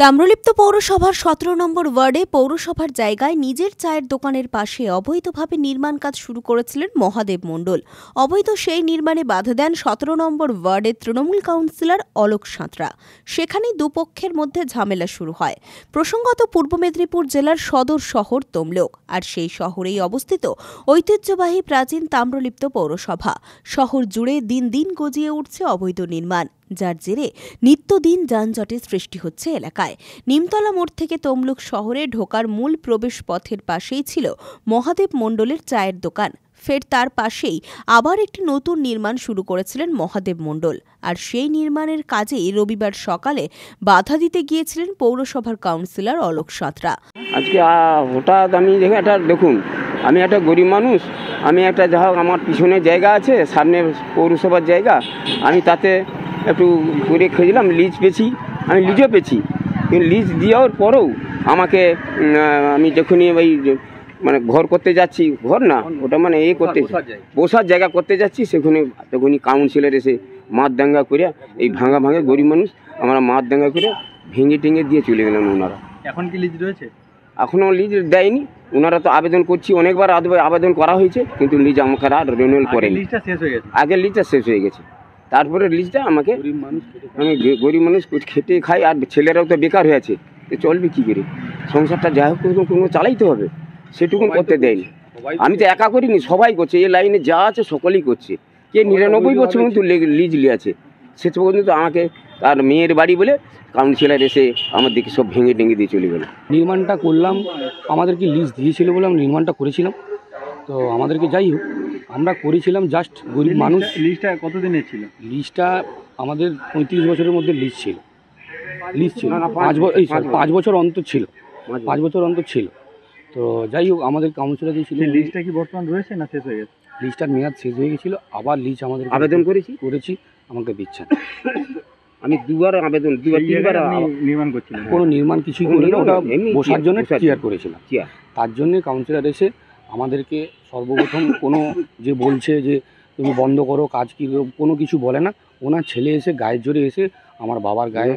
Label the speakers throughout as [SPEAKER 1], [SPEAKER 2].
[SPEAKER 1] তাম্রলিপ্ত পৌরসভার ১৭ নম্বর ওয়ার্ডে পৌরসভার জায়গায় নিজের চায়ের দোকানের পাশে অবৈধভাবে নির্মাণ কাজ শুরু করেছিলেন মহাদেব মণ্ডল। অবৈধ সেই নির্মাণে বাধা দেন ১৭ নম্বর ওয়ার্ডের তৃণমূল কাউন্সিলর অলোক সাঁতরা। সেখানেই দুপক্ষের মধ্যে ঝামেলা শুরু হয়। প্রসঙ্গত পূর্ব মেদিনীপুর জেলার সদর শহর তমলুক, আর সেই শহরেই অবস্থিত ঐতিহ্যবাহী প্রাচীন তাম্রলিপ্ত পৌরসভা। শহর জুড়ে দিন দিন গজিয়ে উঠছে অবৈধ নির্মাণ, যার জেরে নিত্যদিন যানজটের সৃষ্টি হচ্ছে এলাকায়। নিমতলা মোড় থেকে তমলুক শহরে ঢোকার মূল প্রবেশ পথের পাশেই ছিল মহাদেব মণ্ডলের চায়ের দোকান। ফের তার পাশেই আবার একটি নতুন নির্মাণ শুরু করেছিলেন মহাদেব মণ্ডল, আর সেই নির্মাণের কাজেই রবিবার সকালে বাধা দিতে গিয়েছিলেন পৌরসভার কাউন্সিলর অলোক সাঁতরা।
[SPEAKER 2] আজকে হঠাৎ আমি দেখুন, আমি একটা গরিব মানুষ, আমি একটা যা হোক আমার পিছনে জায়গা আছে, সামনে পৌরসভার জায়গা, আমি তাতে একটু করে খেয়েছিলাম, লিজ পেয়েছি, আমি লিজও পেয়েছি। কিন্তু লিজ দেওয়ার পরেও আমাকে আমি যখনই ওই মানে ঘর করতে যাচ্ছি, ঘর না ওটা মানে করতে বসার জায়গা করতে যাচ্ছি, তখনই কাউন্সিলর এসে মারদাঙ্গা করে, এই ভাঙা গরিব মানুষ আমরা মারদাঙ্গা করে ভেঙে টেঙে দিয়ে চলে গেলেন ওনারা।
[SPEAKER 3] এখন কি লিজ রয়েছে?
[SPEAKER 2] এখনও লিজ দেয়নি। ওনারা তো আবেদন করছি, অনেকবার আবেদন করা হয়েছে, কিন্তু লিজ আমাকে আর রিনিউয়াল করেনি। আগের লিজটা শেষ হয়ে গেছে, তারপরে লিজটা আমাকে, আমি গরিব মানুষ খেটে খাই, আর ছেলেরাও তো বেকার হয়ে আছে, চলবে কী করে? সংসারটা যাই হোক কোনো চালাইতে হবে, সেটুকু করতে দেয়নি। আমি তো একা করিনি, সবাই করছে, এই লাইনে যা আছে সকলেই করছে। কে ৯৯ বছর কিন্তু লিজ নিয়ে আছে, সে পর্যন্ত আমাকে তার মেয়ের বাড়ি বলে কাউন্সিলর এসে আমার দিকে সব ভেঙে টেঙে দিয়ে চলে গেল।
[SPEAKER 4] নির্মাণটা করলাম, আমাদেরকে লিজ দিয়েছিল বলে আমরা নির্মাণটা করেছিলাম। তো আমাদেরকে যাই হোক, আমরা করেছিলাম জাস্ট গরিব মানুষ।
[SPEAKER 3] লিজটা কতদিনের ছিল?
[SPEAKER 4] লিজটা আমাদের ৩৫ বছরের মধ্যে লিজ ছিল। ৫ বছর অন্তর ছিল, 5 বছর অন্তর ছিল। তো যাই হোক, আমাদের কাউন্সিলর দিয়েছিল।
[SPEAKER 3] লিজটা কি বর্তমান রয়েছে না শেষ হয়ে গেছে?
[SPEAKER 4] লিজটার মেয়াদ শেষ হয়ে গেছিলো, আবার লিজ আমাদের
[SPEAKER 2] আবেদন
[SPEAKER 4] করেছি, আমাকে দিচ্ছেন।
[SPEAKER 2] আমি দুবার তিনবার
[SPEAKER 3] নির্মাণ করছিলাম,
[SPEAKER 4] কোনো নির্মাণ কিছুই করি না, ওটা বসার জন্য চেয়ার করেছিলাম। তার জন্যে কাউন্সিলর এসে আমাদেরকে সর্বপ্রথম কোনো যে বলছে যে তুমি বন্ধ করো কাজ, কি কোনো কিছু বলে না। ওনার ছেলে এসে গায়ের জোরে এসে আমার বাবার গায়ে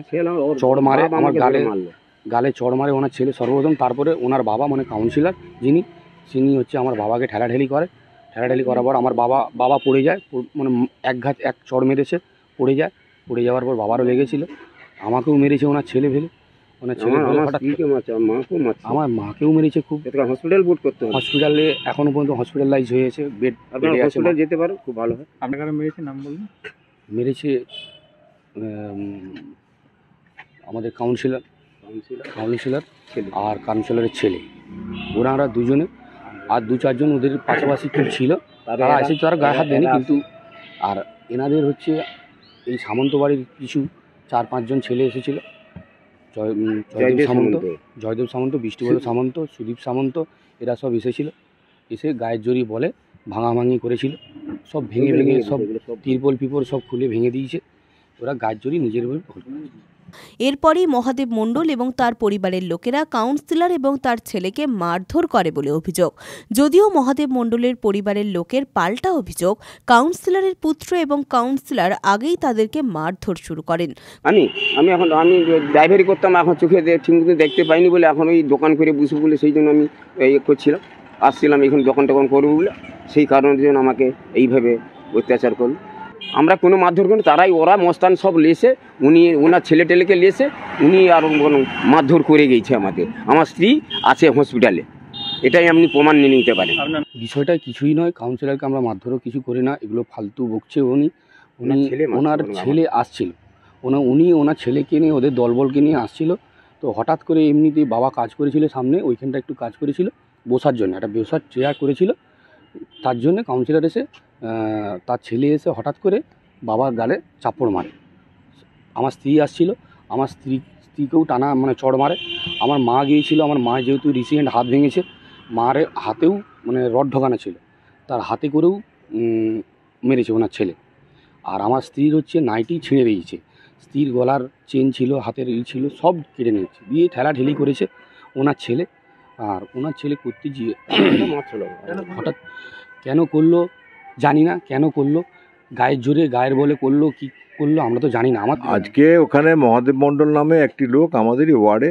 [SPEAKER 4] চড় মারে, আমার গালে চড় মারে ওনার ছেলে সর্বপ্রথম। তারপরে ওনার বাবা মানে কাউন্সিলর তিনি হচ্ছে আমার বাবাকে ঠেলাঠেলি করার পর আমার বাবা পড়ে যায়, মানে এক চড় মেরেছে, পড়ে যাওয়ার পর বাবারও লেগেছিল, আমাকেও মেরেছে ওনার ছেলে ফেলে। আমার মাকেও মেরেছে খুব। হসপিটালে এখনো পর্যন্ত হসপিটালাইজ হয়েছে, বেড
[SPEAKER 2] যেতে পারো, খুব ভালো হয়।
[SPEAKER 3] আপনাকে মেরেছে নাম বলুন?
[SPEAKER 4] মেরেছে আমাদের কাউন্সিলর আর কাউন্সিলরের ছেলে, ওরা দুজনে, আর ২-৪ জন ওদের পাশাপাশি কেউ ছিল, তারা এসে তারা গায়ে হাত দেয়নি। কিন্তু আর এনাদের হচ্ছে এই সামন্ত বাড়ির কিছু ৪-৫ জন ছেলে এসেছিল, জয়দেব সামন্ত, বৃষ্টিপদ সামন্ত, সুদীপ সামন্ত, এরা সব এসে গায়ের জোরে বলে ভাঙাভাঙি করেছিল, সব ভেঙে সব তিরপল সব খুলে ভেঙে দিয়েছে। ওরা গায়ের জোরে নিজের বলে দখল করেছে।
[SPEAKER 1] এরপরই মহাদেব মণ্ডল এবং তার পরিবারের লোকেরা কাউন্সিলর এবং তার ছেলেকে মারধর করে বলে অভিযোগ। যদিও মহাদেব মণ্ডলের পরিবারের লোকের পাল্টা অভিযোগ, কাউন্সিলরের পুত্র এবং কাউন্সিলর আগেই তাদেরকে মারধর শুরু করেন।
[SPEAKER 2] আমি ড্রাইভারি করতাম, এখন চোখে ঠিকমতো দেখতে পাইনি বলে এখন ওই দোকান করে বসবো বলে সেই জন্য আমি আসছিলাম এখন দোকান করবো বলে, সেই কারণের জন্য আমাকে এইভাবে অত্যাচার করলো। আমরা কোনো মারধর করি, ওরা মস্তান সব লেসে, ওনার ছেলে টেলেকে লেসে উনি আর মারধর করে গেছে আমাদের। আমার স্ত্রী আছে হসপিটালে, এটাই আপনি প্রমাণ নিয়ে নিতে পারেন।
[SPEAKER 4] বিষয়টা কিছুই নয়, কাউন্সিলরকে আমরা মারধরও কিছু করি না, এগুলো ফালতু বকছে। ওনার ছেলে আসছিল, উনি ওনার ছেলেকে নিয়ে, ওদের দলবলকে নিয়ে আসছিল। তো হঠাৎ করে এমনিতেই বাবা কাজ করেছিল সামনে, ওইখানটা একটু কাজ করেছিল বসার জন্য, একটা বসার চেয়ার করেছিল। তার জন্য কাউন্সিলর এসে, তার ছেলে এসে হঠাৎ করে বাবার গালে চাপড় মারে। আমার স্ত্রী আসছিল, আমার স্ত্রীকেও টানা মানে চড় মারে। আমার মা গিয়েছিল, আমার মা যেহেতু রিসেন্ট হাত ভেঙেছে, মার হাতেও মানে রড ঢোকানো ছিল, তার হাতে করেও মেরেছে ওনার ছেলে। আর আমার স্ত্রীর হচ্ছে নাইটি ছিঁড়ে দিয়েছে, স্ত্রীর গলার চেন ছিল, হাতের ছিল, সব কেটে নিয়েছে, দিয়ে ঠেলাঠেলি করেছে ওনার ছেলে। আর ওনার ছেলে করতে গিয়ে হঠাৎ কেন করলো জানি না, কেন করলো, গায়ের জোরে গায়ের বলে করলো, কি করলো আমরা তো জানি না। আমার
[SPEAKER 5] আজকে ওখানে মহাদেব মণ্ডল নামে একটি লোক আমাদেরই ওয়ার্ডে,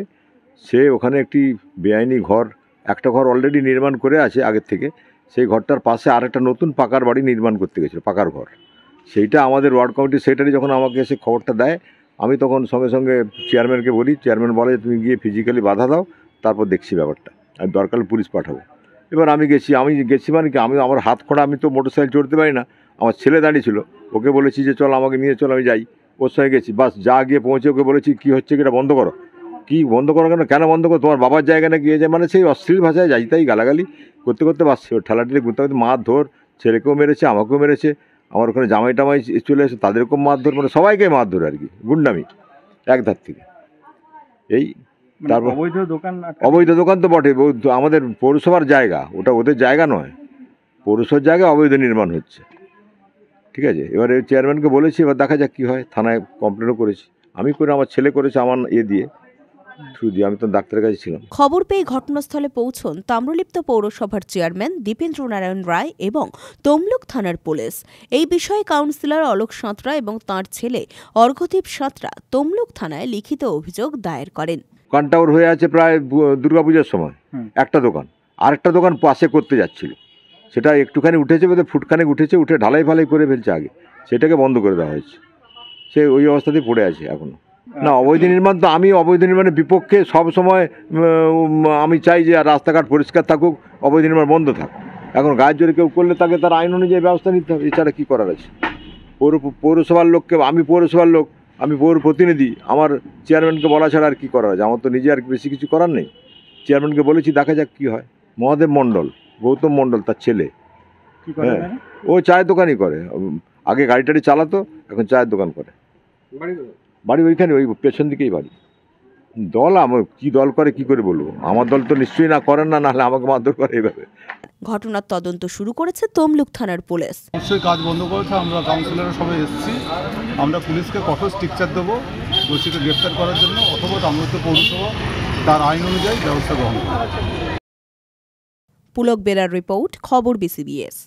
[SPEAKER 5] সে ওখানে একটি বেআইনি ঘর, একটা ঘর অলরেডি নির্মাণ করে আছে আগের থেকে, সেই ঘরটার পাশে আরেকটা নতুন পাকার বাড়ি নির্মাণ করতে গেছিলো, পাকার ঘর। সেইটা আমাদের ওয়ার্ড কমিটির সেক্রেটারি যখন আমাকে এসে খবরটা দেয়, আমি তখন সঙ্গে সঙ্গে চেয়ারম্যানকে বলি, চেয়ারম্যান বলে তুমি গিয়ে ফিজিক্যালি বাধা দাও, তারপর দেখছি ব্যাপারটা, আর দরকার পুলিশ পাঠাবো। এবার আমি গেছি মানে কি, আমার হাত খোঁড়া, আমি তো মোটরসাইকেল চড়তে পারি না, আমার ছেলে দাঁড়িয়ে ছিল, ওকে বলেছি যে চল আমাকে নিয়ে চল, আমি যাই, ওর সঙ্গে গেছি। বাস যা গিয়ে পৌঁছে ওকে বলেছি কী হচ্ছে কি, এটা বন্ধ করো। কি বন্ধ করো কেন বন্ধ করো, তোমার বাবার জায়গা না গিয়ে যায়, মানে সেই অশ্লীল ভাষায় যাই তাই গালাগালি করতে করতে বাস ঠেলাঠেলি করতে করতে মারধর, ছেলেকেও মেরেছে, আমাকেও মেরেছে, আমার ওখানে জামাই টামাই চলে এসে তাদেরকেও মারধর, মানে সবাইকে মারধর আর কি, গুন্ডামি এক ধার থেকে। এই তারপর অবৈধ দোকান তো বটে, আমাদের পৌরসভার জায়গা, ওটা ওদের জায়গা নয়, পৌরসভার জায়গায় অবৈধ নির্মাণ হচ্ছে, ঠিক আছে। এবারে চেয়ারম্যানকে বলেছি, এবার দেখা যাক কী হয়, থানায় কমপ্লেনও করেছি, আমি করে, আমার ছেলে করেছে, আমার দিয়ে থ্রু দিয়ে, আমি তো ডাক্তারের কাছে ছিলাম।
[SPEAKER 1] খবর পেয়ে ঘটনাস্থলে পৌঁছন তাম্রলিপ্ত পৌরসভার চেয়ারম্যান দীপেন্দ্র নারায়ণ রায় এবং তমলুক থানার পুলিশ। এই বিষয়ে কাউন্সিলর অলোক সাঁতরা এবং তাঁর ছেলে অর্ঘ্যদীপ সাঁতরা তমলুক থানায় লিখিত অভিযোগ দায়ের করেন।
[SPEAKER 5] দোকানটাওর হয়ে আছে প্রায় দুর্গাপূজার সময়, একটা দোকান আরেকটা দোকান পাশে করতে যাচ্ছিল, সেটা একটুখানি উঠেছে, বোধহয় ফুটখানেক উঠেছে, উঠে ঢালাই ফালাই করে ফেলছে আগে, সেটাকে বন্ধ করে দেওয়া হয়েছে, সে ওই অবস্থাতেই পড়ে আছে এখনো। না, অবৈধ নির্মাণ তো, আমি অবৈধ নির্মাণের বিপক্ষে সব সময়, আমি চাই যে রাস্তাঘাট পরিষ্কার থাকুক, অবৈধ নির্মাণ বন্ধ থাক। এখন গায়ের জোরে কেউ করলে তাকে তার আইন অনুযায়ী ব্যবস্থা নিতে হবে, এছাড়া কী করার আছে। পৌরসভার লোককে, আমি পৌরসভার লোক, আমি পৌর প্রতিনিধি, আমার চেয়ারম্যানকে বলা ছাড়া আর কী করার আছে, আমার তো নিজে আর বেশি কিছু করার নেই। চেয়ারম্যানকে বলেছি, দেখা যাক কী হয়। মহাদেব মণ্ডল, গৌতম মণ্ডল তার ছেলে, হ্যাঁ, ও চায়ের দোকানই করে, আগে গাড়ি টাড়ি চালাতো, এখন চায়ের দোকান করে। বাড়ি ওইখানে, ওই পেছন দিকেই বাড়ি। দল আমার কী দল করে কী করে বলবো, আমার দল তো নিশ্চয়ই না করেন না, নাহলে আমাকে মারধর করে এইভাবে।
[SPEAKER 1] ঘটনার তদন্ত শুরু করেছে তমলুক থানার পুলিশ।
[SPEAKER 6] নিশ্চয়ই কাজ বন্ধ করেছে, আমরা কাউন্সিলররা সবাই এসেছি, আমরা পুলিশকে কঠোর স্ট্রিকচার দেবো দোষীকে গ্রেপ্তার করার জন্য, অথবা তাম্রলিপ্ত পৌরসভা তার আইন অনুযায়ী ব্যবস্থা গ্রহণ করবে।
[SPEAKER 1] পুলক বেরার রিপোর্ট, খবর বিসিবিএস।